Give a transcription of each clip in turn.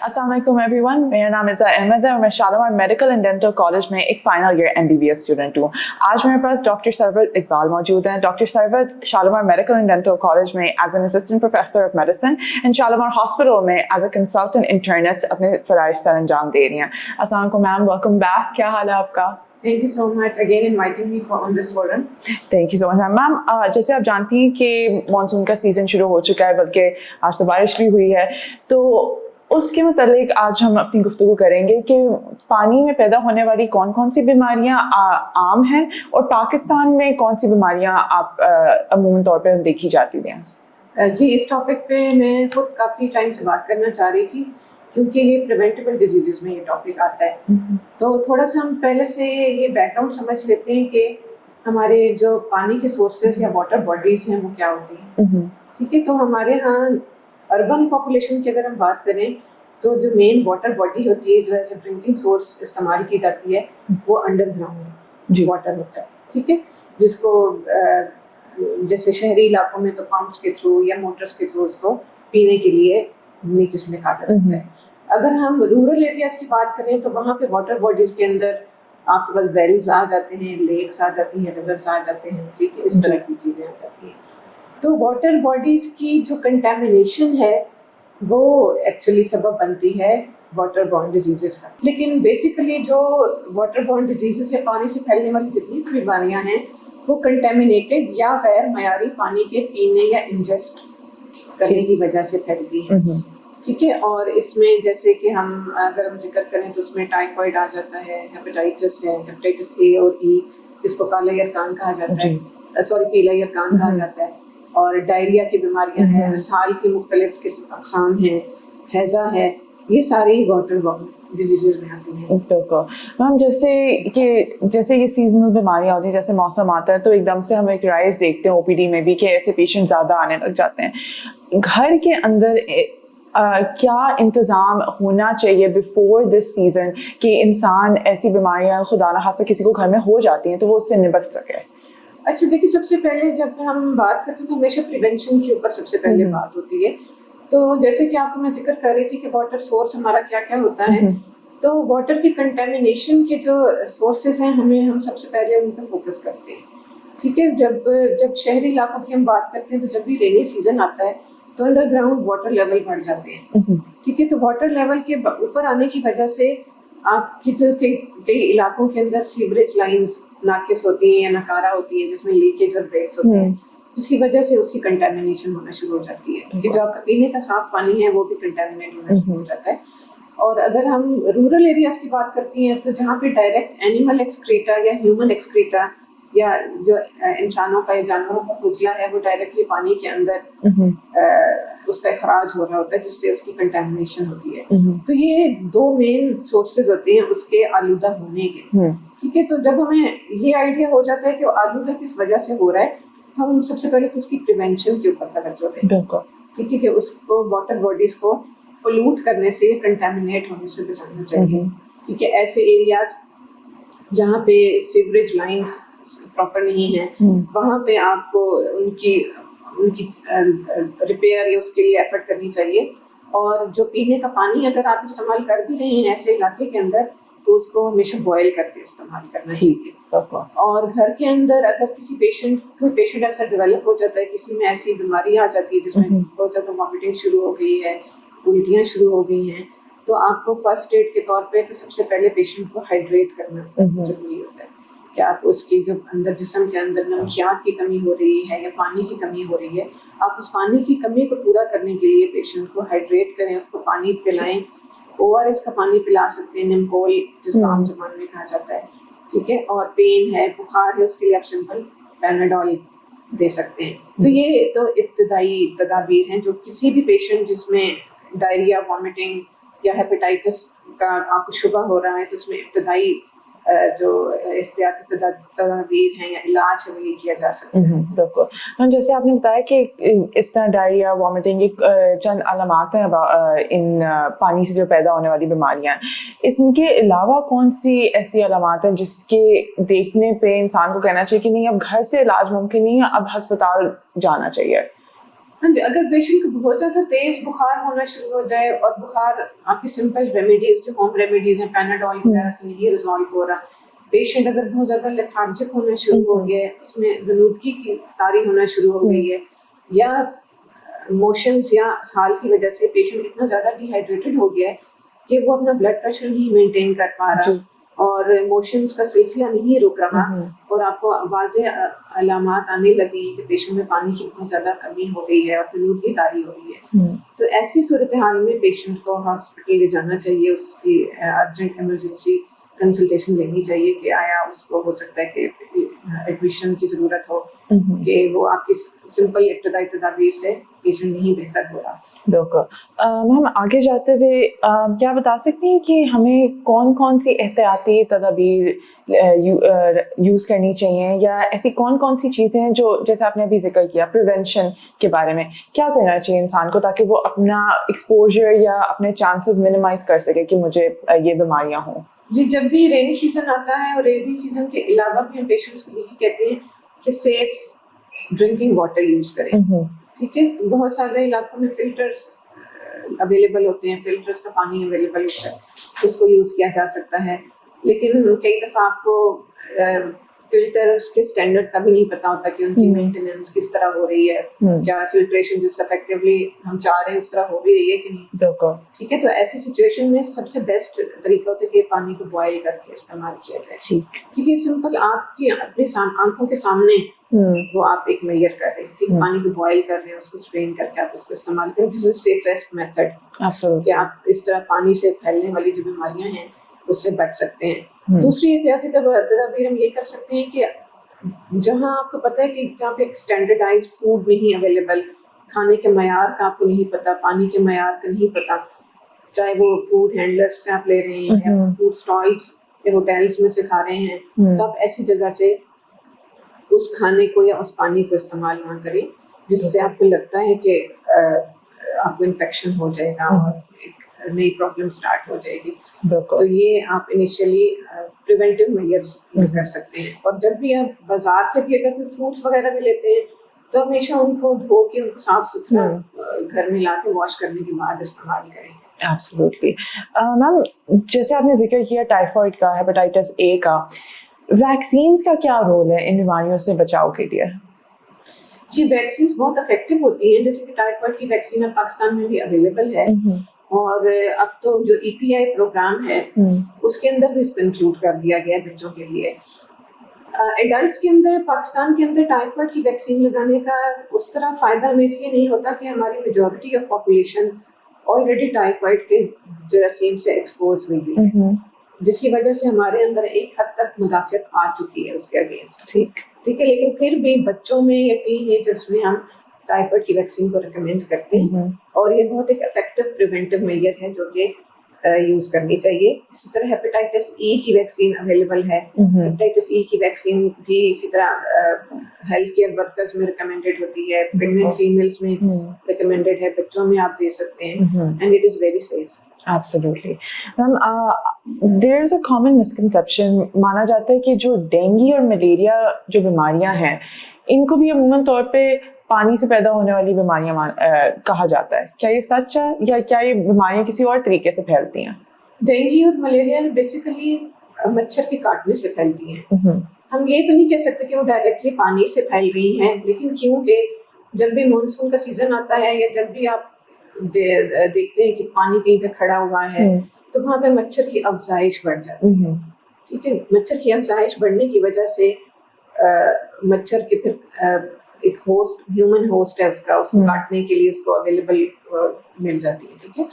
अस्सलाम वालेकुम एवरीवन, मेरा नाम इज़ा अहमद है और मैं Shalimar medical and dental college में एक फ़ाइनल ईयर MBBS स्टूडेंट हूँ। आज मेरे पास डॉक्टर सरवत इकबाल मौजूद हैं। Doctor Sarwat Shalimar medical and dental college में as an assistant professor of medicine and Shalimar hospital में एज अ कंसल्टेंट इंटर्निस्ट अपने फ़राइज़ सर अंजाम दे रही हैं। अस्सलाम वालेकुम मैम, वेलकम बैक। क्या हाल है आपका? Thank you so much again inviting me on this forum. Thank you so much ma'am. जैसे आप जानती हैं कि मानसून का सीज़न शुरू हो चुका है, बल्कि आज तो बारिश भी हुई है, तो उसके मतलब आज हम अपनी गुफ्तगू करेंगे कि पानी में पैदा होने वाली कौन कौन सी बीमारियां आम हैं और पाकिस्तान में कौन सी बीमारियां आप अमूमन तौर पर देखी जाती हैं। जी, इस टॉपिक पे मैं खुद काफ़ी टाइम से बात करना चाह रही थी क्योंकि ये प्रिवेंटेबल डिजीज़ में ये टॉपिक आता है। तो थोड़ा सा हम पहले से ये बैकग्राउंड समझ लेते हैं कि हमारे जो पानी के सोर्सेज या वाटर बॉडीज़ हैं वो क्या होती हैं। ठीक है, तो हमारे यहाँ अर्बन पॉपुलेशन की अगर हम बात करें तो जो मेन वाटर बॉडी होती है जो एज ए ड्रिंकिंग सोर्स इस्तेमाल की जाती है वो अंडरग्राउंड वाटर होता है। ठीक है, जिसको जैसे शहरी इलाकों में तो पंप्स के थ्रू या मोटर्स के थ्रू उसको पीने के लिए नीचे से निकाला जाता है। अगर हम रूरल एरियाज की बात करें तो वहाँ पे वाटर बॉडीज के अंदर आपके पास वेल्स आ जाते हैं, लेक्स आ जाती हैं, रिवर्स आ जाते हैं। ठीक है, इस तरह की चीज़ें आ जाती हैं। तो वाटर बॉडीज की जो कंटेमिनेशन है वो एक्चुअली सबब बनती है वाटर बॉर्न डिजीजेस का। लेकिन बेसिकली जो वाटर बॉर्न डिजीजेस या पानी से फैलने वाली जितनी भी बीमारियाँ हैं वो कंटेमिनेटेड या गैर मयारी पानी के पीने या इंजेस्ट करने की वजह से फैलती है। ठीक है, और इसमें जैसे कि हम अगर हम जिक्र करें तो उसमें टाइफाइड आ जाता है, हेपेटाइटिस है, हेपेटाइटिस A और E जिसको काला यरकान कहा जाता है, पीला यरकान कहा जाता है, और डायरिया की बीमारियां हैं, साल की मुख्तलिफ अक़साम हैं, हैज़ा है, ये सारी वाटर बॉर्न डिजीज़ में आती हैं। बिल्कुल मैम, जैसे ये सीजनल बीमारियां होती हैं, जैसे मौसम आता है तो एकदम से हम एक राइज देखते हैं OPD में भी कि ऐसे पेशेंट ज़्यादा आने लग जाते हैं। घर के अंदर क्या इंतज़ाम होना चाहिए बिफोर दिस सीज़न कि इंसान ऐसी बीमारियां खुदा न खास्ता किसी को घर में हो जाती हैं तो वो उससे निपट सके? अच्छा, देखिए, सबसे पहले जब हम बात करते हैं तो हमेशा प्रिवेंशन के ऊपर सबसे पहले बात होती है। तो जैसे कि आपको मैं जिक्र कर रही थी कि वाटर सोर्स हमारा क्या क्या होता है, तो वाटर की कंटेमिनेशन के जो सोर्सेज हैं हम सबसे पहले उन पर फोकस करते हैं। ठीक है, जब शहरी इलाकों की हम बात करते हैं तो जब भी रेनी सीजन आता है तो अंडरग्राउंड वाटर लेवल बढ़ जाते हैं। ठीक है, तो वाटर लेवल के ऊपर आने की वजह से आपकी जो कई इलाकों के अंदर सीवरेज लाइंस नाकिस होती हैं या नकारा होती हैं जिसमें लीकेज और ब्रेक्स होते हैं, जिसकी वजह से उसकी कंटेमिनेशन होना शुरू हो जाती है कि जो आपका पीने का साफ पानी है वो भी कंटेमिनेट होना शुरू हो जाता है। और अगर हम रूरल एरियाज की बात करती हैं तो जहाँ पे डायरेक्ट एनिमल एक्सक्रीटा या ह्यूमन एक्सक्रीटा या जो इंसानों का या जानवरों का फुजला है वो डायरेक्टली पानी के अंदर उसका इखराज हो रहा होता है जिससे उसकी कंटेमिनेशन होती है। तो ये दो मेन सोर्सेज होते हैं उसके आलूदा होने के। ठीक है, तो जब हमें ये आइडिया हो जाता है कि आलूदा किस वजह से हो रहा है तो हम सबसे पहले तो उसकी प्रिवेंशन के ऊपर तवज्जो दें। ठीक है, कि उसको वाटर बॉडीज को पोल्यूट करने से या कंटेमिनेट होने से बचाना चाहिए। ठीक है, ऐसे एरियाज जहाँ पे सीवरेज लाइंस प्रॉपर नहीं है वहाँ पे आपको उनकी रिपेयर या उसके लिए एफर्ट करनी चाहिए। और जो पीने का पानी अगर आप इस्तेमाल कर भी रहे हैं ऐसे इलाके के अंदर तो उसको हमेशा बॉयल करके इस्तेमाल करना चाहिए। और घर के अंदर अगर कोई पेशेंट ऐसा डेवलप हो जाता है, किसी में ऐसी बीमारी आ जाती है जिसमें बहुत ज़्यादा वॉमिटिंग शुरू हो गई है, उल्टियाँ शुरू हो गई हैं, तो आपको फर्स्ट एड के तौर पे तो सबसे पहले पेशेंट को हाइड्रेट करना जरूरी होता है कि आप उसकी जो अंदर जिस्म के अंदर नमकियात की कमी हो रही है या पानी की कमी हो रही है, आप उस पानी की कमी को पूरा करने के लिए पेशेंट को हाइड्रेट करें, उसको पानी पिलाएं। ORS का पानी पिला सकते हैं, निमकोल जिसको आम ज़बान में कहा जाता है। ठीक है, और पेन है, बुखार है, उसके लिए आप सिंपल पैनाडोल दे सकते हैं। तो ये तो इब्तदाई तदाबीर हैं जो किसी भी पेशेंट जिसमें डायरिया, वॉमिटिंग या हेपेटाइटिस का आपको शुबा हो रहा है तो उसमें इब्तदाई जो एहतियाती तदाबीर हैं या इलाज है वो ये किया जा सकता है। बिल्कुल मैम, जैसे आपने बताया कि इस तरह डायरिया, वॉमिटिंग एक चंद अलामात हैं इन पानी से जो पैदा होने वाली बीमारियां हैं, इनके अलावा कौन सी ऐसी अलामात हैं जिसके देखने पे इंसान को कहना चाहिए कि नहीं अब घर से इलाज मुमकिन नहीं है, अब हस्पताल जाना चाहिए? हाँ जी, अगर पेशेंट को बहुत ज़्यादा तेज़ बुखार होना शुरू हो जाए और बुखार आपकी सिंपल रेमेडीज़ जो होम रेमेडीज़ हैं पैनाडॉल वगैरह से नहीं रिजॉल्व हो रहा, पेशेंट अगर बहुत ज़्यादा लेथार्जिक होना शुरू हो गया है, उसमें गलूदगी की तारी होना शुरू हो गई है, या मोशंस या साल की वजह से पेशेंट इतना ज़्यादा डिहाइड्रेटेड हो गया है कि वो अपना ब्लड प्रेशर नहीं मेंटेन कर पा रहा और मोशंस का सिलसिला नहीं रुक रहा और आपको वाज़ेह अलामात आने लगे हैं कि पेशेंट में पानी की बहुत ज़्यादा कमी हो गई है और गलूदगी तारी हो रही है, तो ऐसी सूरत हाल में पेशेंट को हॉस्पिटल ले जाना चाहिए, उसकी अर्जेंट इमरजेंसी कंसल्टेशन लेनी चाहिए कि आया उसको हो सकता है कि एडमिशन की ज़रूरत हो, कि वो आपकी सिंपल इब्तदाई तदाबीर से पेशेंट नहीं बेहतर हो रहा। बिल्कुल। मैम आगे जाते हुए क्या बता सकती हैं कि हमें कौन कौन सी एहतियाती तदाबीर यूज़ करनी चाहिए, या ऐसी कौन कौन सी चीज़ें हैं जो, जैसे आपने अभी जिक्र किया प्रिवेंशन के बारे में, क्या करना चाहिए इंसान को ताकि वो अपना एक्सपोजर या अपने चांसेस मिनिमाइज कर सके कि मुझे ये बीमारियाँ हों? जी, जब भी रेनी सीजन आता है और रेनी सीजन के अलावा भी हम पेशेंट्स को यही कहते हैं कि सेफ ड्रिंकिंग वाटर यूज़ करें, ठीक है। बहुत सारे इलाकों में फिल्टर्स अवेलेबल होते हैं, फिल्टर्स का पानी अवेलेबल होता है, उसको यूज़ किया जा सकता है, लेकिन कई दफ़ा आपको फिल्टर्स के स्टैंडर्ड का भी नहीं पता होता कि उनकी मेंटेनेंस किस तरह हो रही है, क्या फिल्ट्रेशन जिस इफेक्टिवली हम चाह रहे हैं उस तरह हो भी रही है कि नहीं, ठीक है। तो ऐसी सिचुएशन में सबसे बेस्ट तरीका होता है कि पानी को बॉयल करके इस्तेमाल किया जाए, क्योंकि सिंपल आपकी अपनी आंखों के सामने वो आप एक मेजर कर रहे हैं, ठीक है, पानी को बॉयल कर रहे हैं, उसको स्ट्रेन करके आप उसको इस्तेमाल करें, दिस इज सेफेस्ट मेथड कि आप इस तरह पानी से फैलने वाली जो बीमारियां हैं उससे बच सकते हैं। दूसरी एहतियाती तदाबीर हम ये कर सकते हैं कि जहां आपको पता है कि जहाँ पे एक स्टैंडर्डाइज्ड फूड नहीं अवेलेबल, खाने के मयार का आपको नहीं पता, पानी के मयार का नहीं पता, चाहे वो फूड हैंडलर्स से आप ले रहे हैं या फूड स्टॉल्स या होटल्स में से खा रहे हैं, तो आप ऐसी जगह से उस खाने को या उस पानी को इस्तेमाल ना करें जिससे आपको लगता है कि आपको इन्फेक्शन हो जाएगा और एक नई प्रॉब्लम स्टार्ट हो जाएगी। तो ये आप इनिशियली प्रिवेंटिव मेजर्स कर सकते हैं। और जब भी आप बाजार से भी अगर कोई फ्रूट्स वगैरह भी लेते हैं तो हमेशा उनको धो के उनको साफ सुथरा घर में ला के वॉश करने के बाद इस्तेमाल करें। एब्सोल्युटली। मैम जैसे आपने जिक्र किया टाइफाइड का, हेपेटाइटिस ए का, वैक्सीन का क्या रोल है इन बीमारियों से बचाव के लिए? जी, वैक्सीन बहुत इफेक्टिव होती हैं, जैसे कि टाइफाइड की वैक्सीन अब पाकिस्तान में भी अवेलेबल है और अब तो जो EPI प्रोग्राम है उसके अंदर भी इसको इंक्लूड कर दिया गया है बच्चों के लिए। एडल्ट्स के अंदर पाकिस्तान के अंदर टाइफाइड की वैक्सीन लगाने का उस तरह फ़ायदा हमें इसलिए नहीं होता कि हमारी majority of population already typhoid के जरासीम से एक्सपोज हुई है, जिसकी वजह से हमारे अंदर एक हद तक मुदाफ़ियत आ चुकी है उसके अगेंस्ट, ठीक है। लेकिन फिर भी बच्चों में या टीनेजर्स में हम टाइफाइड की वैक्सीन को रिकमेंड करते हैं और ये बहुत एक इफेक्टिव प्रिवेंटिव मेजर है जो कि यूज़ करनी चाहिए। इसी तरह हेपेटाइटिस ई की वैक्सीन अवेलेबल है। हेपेटाइटिस ई की वैक्सीन भी इसी तरह हेल्थ केयर वर्कर्स में रिकमेंडेड होती है, प्रेग्नेंट फीमेल्स में रिकमेंडेड है, बच्चों में आप दे सकते हैं and it is very safe. Absolutely. Ma'am, there is a common misconception, माना जाता है कि जो डेंगू और मलेरिया जो बीमारियां हैं इनको भी अमूमन तौर पे पानी से पैदा होने वाली बीमारियां कहा जाता है। क्या ये सच है या क्या ये बीमारियां किसी और तरीके से फैलती हैं? डेंगू और मलेरिया बेसिकली मच्छर के काटने से फैलती हैं। हम ये तो नहीं कह सकते कि वो डायरेक्टली पानी से फैल रही हैं, लेकिन क्योंकि जब भी मानसून का सीजन आता है या जब भी आप देखते हैं कि पानी कहीं पे खड़ा हुआ है तो वहाँ पे मच्छर की अफजाइश बढ़ जाती है, ठीक है। मच्छर की अफजाइश बढ़ने की वजह से मच्छर के फिर एक होस्ट, ह्यूमन होस्ट है उसका, उसको काटने के लिए उसको अवेलेबल मिल जाती है, ठीक है।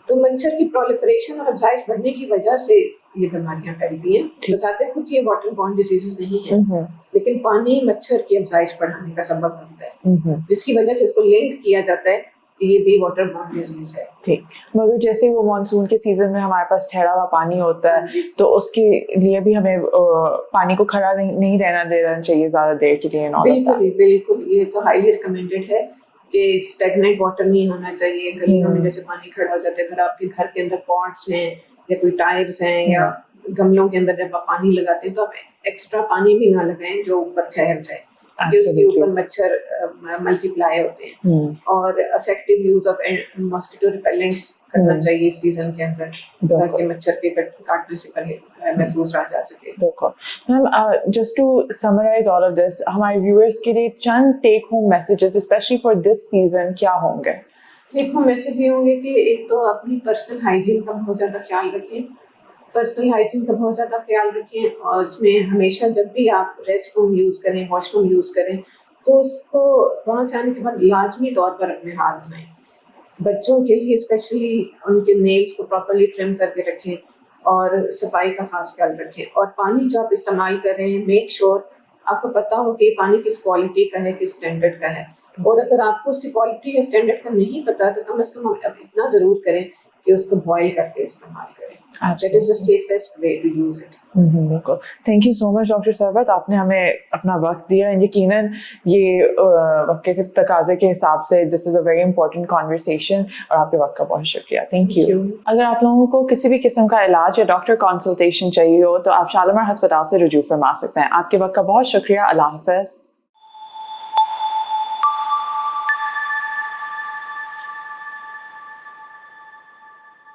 तो मच्छर की प्रोलिफरेशन और अफजाइश बढ़ने की वजह से ये बीमारियां फैलती हैं। बजाते खुद ये वाटर बॉर्न डिजीजेस नहीं है, लेकिन पानी मच्छर की अफजाइश बढ़ाने का सबब बनता है, जिसकी वजह से इसको लिंक किया जाता है ये भी वाटर बॉर्न डिजीज है। ठीक, मगर जैसे वो मानसून के सीजन में हमारे पास ठहरा हुआ पानी होता है तो उसके लिए भी हमें पानी को खड़ा नहीं रहना देना चाहिए ज्यादा देर के लिए। बिल्कुल, ये तो हाईली रिकमेंडेड है कि स्टैग्नेंट वाटर नहीं होना चाहिए। गलियों में जैसे पानी खड़ा हो जाता है, अगर आपके घर के अंदर पॉट्स हैं या कोई टायर्स हैं या गमलों के अंदर जब आप पानी लगाते हैं तो आप एक्स्ट्रा पानी भी ना लगाएं जो ऊपर ठहर जाए, کہ اس کے اوپر Absolutely. مچھر ملٹیپلائی ہوتے ہیں, اور افیکٹو یوز آف ماسکیٹو ریپیلنٹس کرنا چاہیے اس سیزن کے اندر, تاکہ مچھر کے کاٹنے سے محفوظ رہا جا سکے. بالکل ma'am, just to summarize all of this, ہمارے ویورس کے لیے چند take home messages especially for this season کیا ہوں گے؟ ٹیک ہوم میسج یہ ہوں گے کہ ایک تو اپنی پرسنل ہائیجین کا بہت زیادہ خیال رکھیں, اور اس میں ہمیشہ جب بھی آپ ریسٹ روم یوز کریں, واش روم یوز کریں, تو اس کو وہاں سے آنے کے بعد لازمی طور پر اپنے ہاتھ دھوئیں. بچوں کے لیے اسپیشلی ان کے نیلز کو پراپرلی ٹرم کر کے رکھیں, اور صفائی کا خاص خیال رکھیں. اور پانی جو آپ استعمال کر رہے ہیں, میک شیور آپ کو پتہ ہو کہ یہ پانی کس کوالٹی کا ہے, کس اسٹینڈرڈ کا ہے. اور اگر آپ کو اس کی کوالٹی یا اسٹینڈرڈ کا نہیں پتہ, تو کم از کم اتنا ضرور کریں کہ اس کو بوائل کر کے استعمال کریں. That is the safest way to use it. بالکل. Thank you so much doctor Sarwat, آپ نے ہمیں اپنا وقت دیا. یقیناً یہ وقت کے تقاضے کے حساب سے دس از اے ویری امپورٹنٹ کانورسیشن, اور آپ کے وقت کا بہت شکریہ. Thank you. اگر آپ لوگوں کو کسی بھی قسم کا علاج یا ڈاکٹر کنسلٹیشن چاہیے ہو تو آپ شالمار ہسپتال سے رجوع فرما سکتے ہیں. آپ کے وقت کا بہت شکریہ. اللہ حافظ.